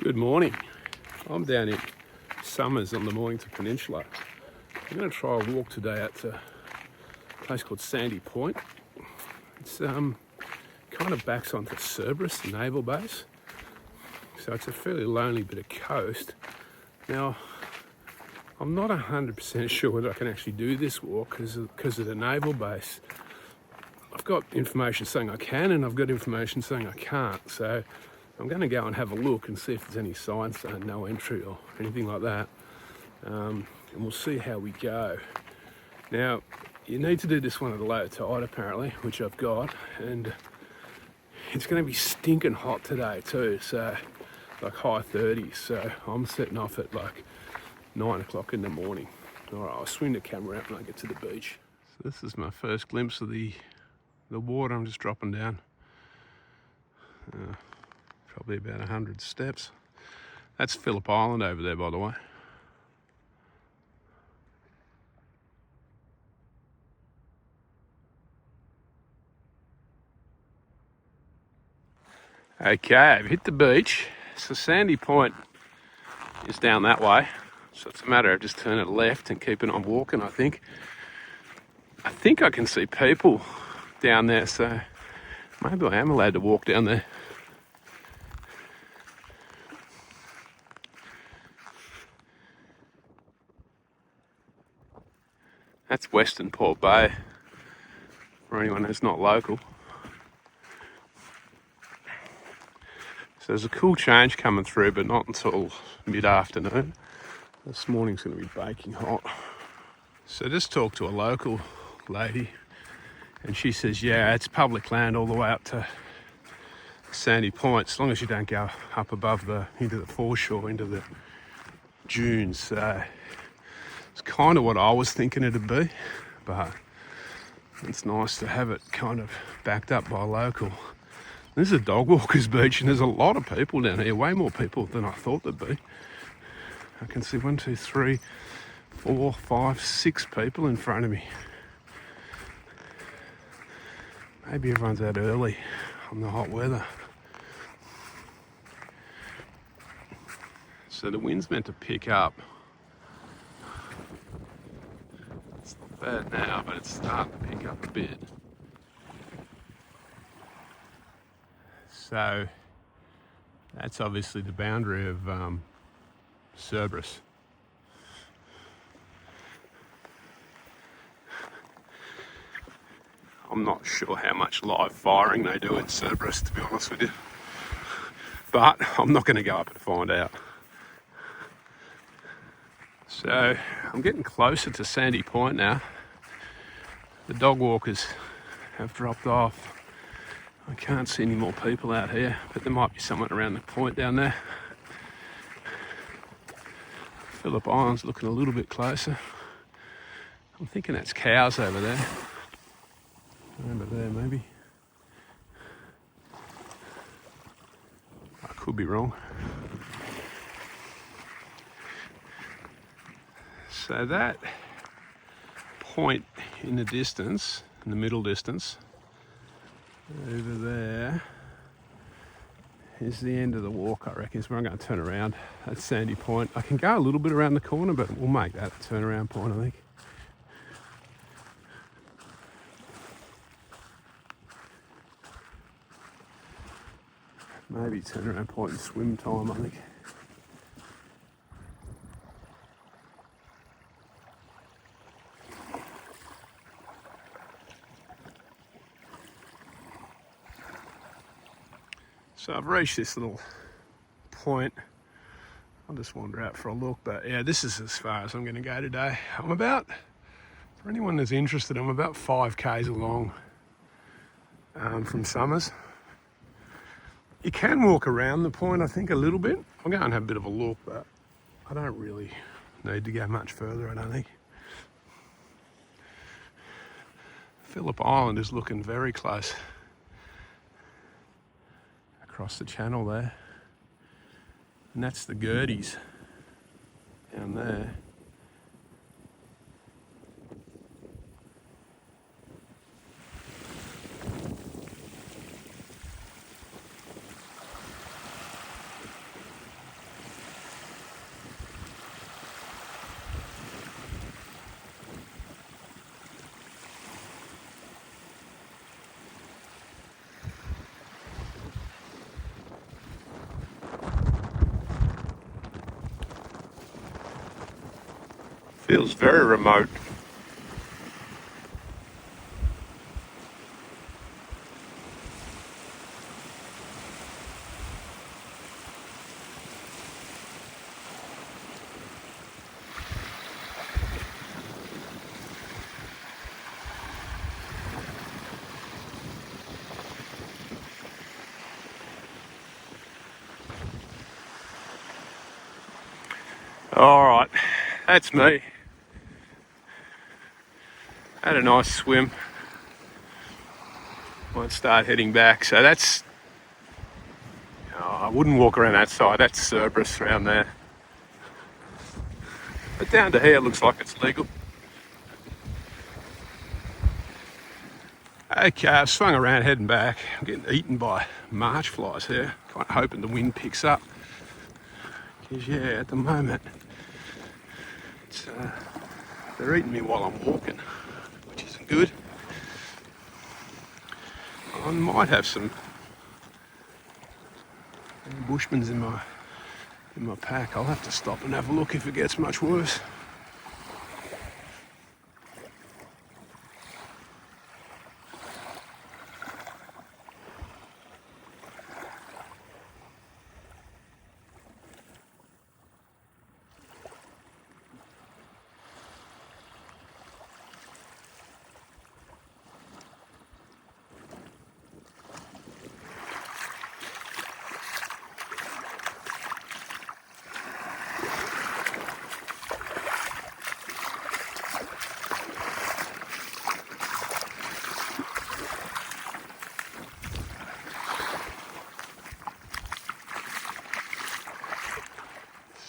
Good morning. I'm down in Summers on the Mornington Peninsula. I'm going to try a walk today out to a place called Sandy Point. It's kind of backs onto Cerberus, the naval base. So it's a fairly lonely bit of coast. Now, I'm not 100% sure whether I can actually do this walk because of the naval base. I've got information saying I can and I've got information saying I can't. So I'm going to go and have a look and see if there's any signs saying no entry or anything like that. And we'll see how we go. Now, you need to do this one at a low tide apparently, which I've got. And it's going to be stinking hot today too. So like high 30s. So I'm setting off at like 9 o'clock in the morning. All right, I'll swing the camera out when I get to the beach. So this is my first glimpse of the water. I'm just dropping down. Probably about 100 steps. That's Phillip Island over there, by the way. Okay, I've hit the beach. So Sandy Point is down that way. So it's a matter of just turning left and keeping on walking, I think. I think I can see people down there, so maybe I am allowed to walk down there. That's Western Port Bay, for anyone who's not local. So there's a cool change coming through, but not until mid-afternoon. This morning's going to be baking hot. So just talked to a local lady, and she says, yeah, it's public land all the way up to Sandy Point, as long as you don't go up above into the foreshore, into the dunes. So it's kind of what I was thinking it'd be, but it's nice to have it kind of backed up by a local. This is a dog walkers beach, and there's a lot of people down here, way more people than I thought there'd be. I can see 1, 2, 3, 4, 5, 6 people in front of me. Maybe everyone's out early on the hot weather. So the wind's meant to pick up. It's not bad now, but it's starting to pick up a bit. So that's obviously the boundary of Cerberus. I'm not sure how much live firing they do in Cerberus, to be honest with you. But I'm not going to go up and find out. So I'm getting closer to Sandy Point now. The dog walkers have dropped off. I can't see any more people out here, but there might be someone around the point down there. Phillip Island's looking a little bit closer. I'm thinking that's cows over there. Over there, maybe. I could be wrong. So that point in the distance, in the middle distance, over there, is the end of the walk, I reckon. Is where I'm going to turn around. That's Sandy Point. I can go a little bit around the corner, but we'll make that a turnaround point, I think. Maybe turnaround point and swim time, I think. So I've reached this little point. I'll just wander out for a look, but yeah, this is as far as I'm going to go today. I'm about, for anyone that's interested, I'm about 5 k's along from Summers. You can walk around the point, I think, a little bit. I'll go and have a bit of a look, but I don't really need to go much further, I don't think. Phillip Island is looking very close. Across the channel there. And that's the Girdies down there. Feels very remote. All right, that's me. Had a nice swim. Might start heading back. So that's, I wouldn't walk around that side. That's Cerberus around there. But down to here looks like it's legal. Okay, I've swung around heading back. I'm getting eaten by march flies here. Kind of hoping the wind picks up. Because yeah, at the moment, it's, they're eating me while I'm walking, which isn't good. I might have some Bushmans in my pack. I'll have to stop and have a look if it gets much worse.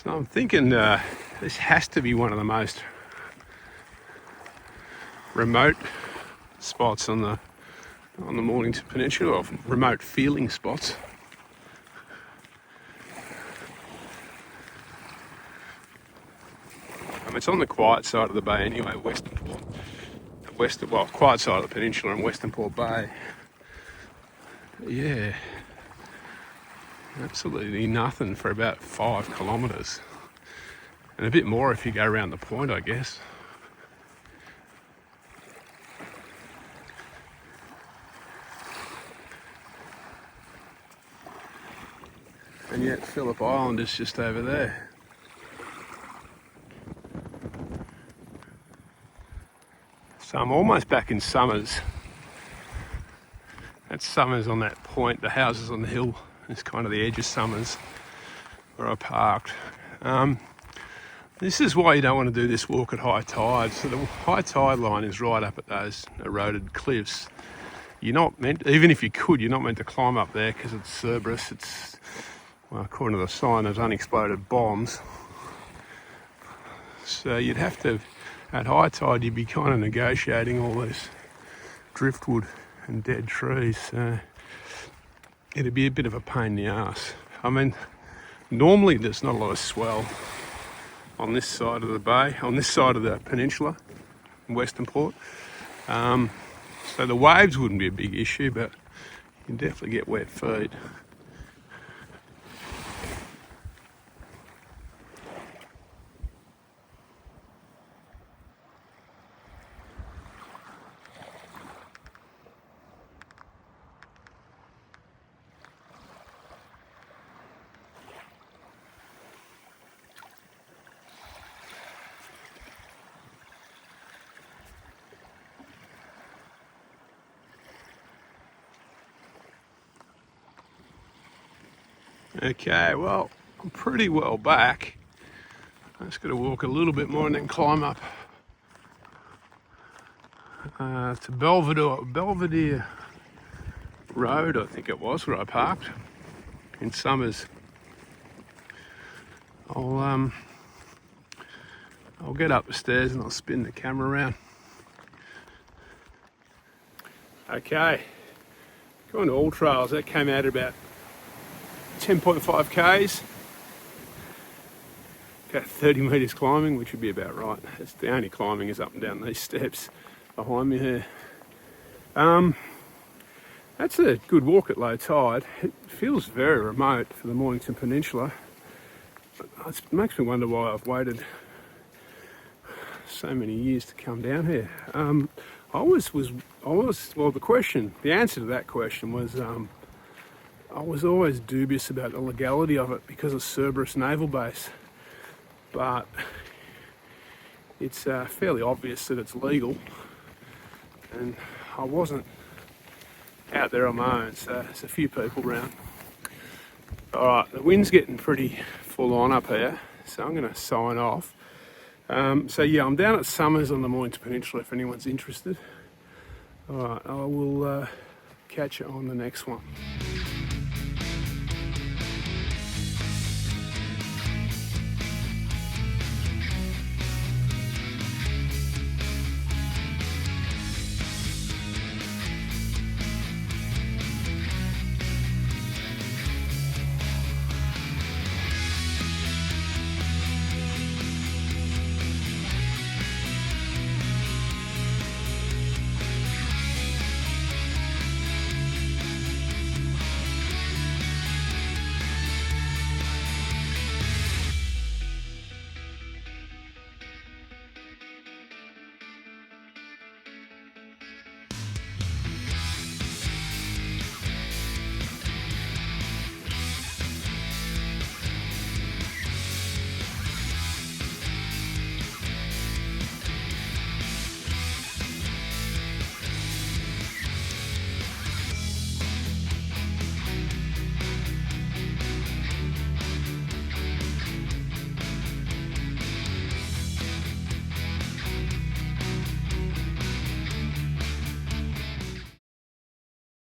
So I'm thinking this has to be one of the most remote spots on the Mornington Peninsula, or remote feeling spots. It's on the quiet side of the bay anyway, quiet side of the peninsula and Western Port Bay. Yeah, absolutely nothing for about 5 kilometres, and a bit more if you go around the point, I guess. And yet Phillip Island is just over there. So I'm almost back in Summers. That's Summers on that point. The houses on the hill is kind of the edge of Summers where I parked. This is why you don't want to do this walk at high tide. So the high tide line is right up at those eroded cliffs. You're not meant, even if you could, you're not meant to climb up there because it's Cerberus. It's, well, according to the sign, there's unexploded bombs. So you'd have to, at high tide, you'd be kind of negotiating all this driftwood and dead trees. So it'd be a bit of a pain in the ass. I mean, normally there's not a lot of swell on this side of the bay, on this side of the peninsula, in Western Port. So the waves wouldn't be a big issue, but you can definitely get wet feet. Okay, well, I'm pretty well back. I'm just going to walk a little bit more and then climb up to Belvedere Road, I think it was, where I parked in Summers. I'll get up the stairs and I'll spin the camera around. Okay, going to All Trails. That came out at about 10.5 k's. Got 30 metres climbing, which would be about right. It's the only climbing is up and down these steps behind me here. That's a good walk at low tide. It feels very remote for the Mornington Peninsula. It makes me wonder why I've waited so many years to come down here. The answer to that question was, I was always dubious about the legality of it because of Cerberus Naval Base, but it's fairly obvious that it's legal, and I wasn't out there on my own, so there's a few people around. Alright, the wind's getting pretty full on up here, so I'm going to sign off. So yeah, I'm down at Summers on the Mornington Peninsula if anyone's interested. Alright, I will catch you on the next one.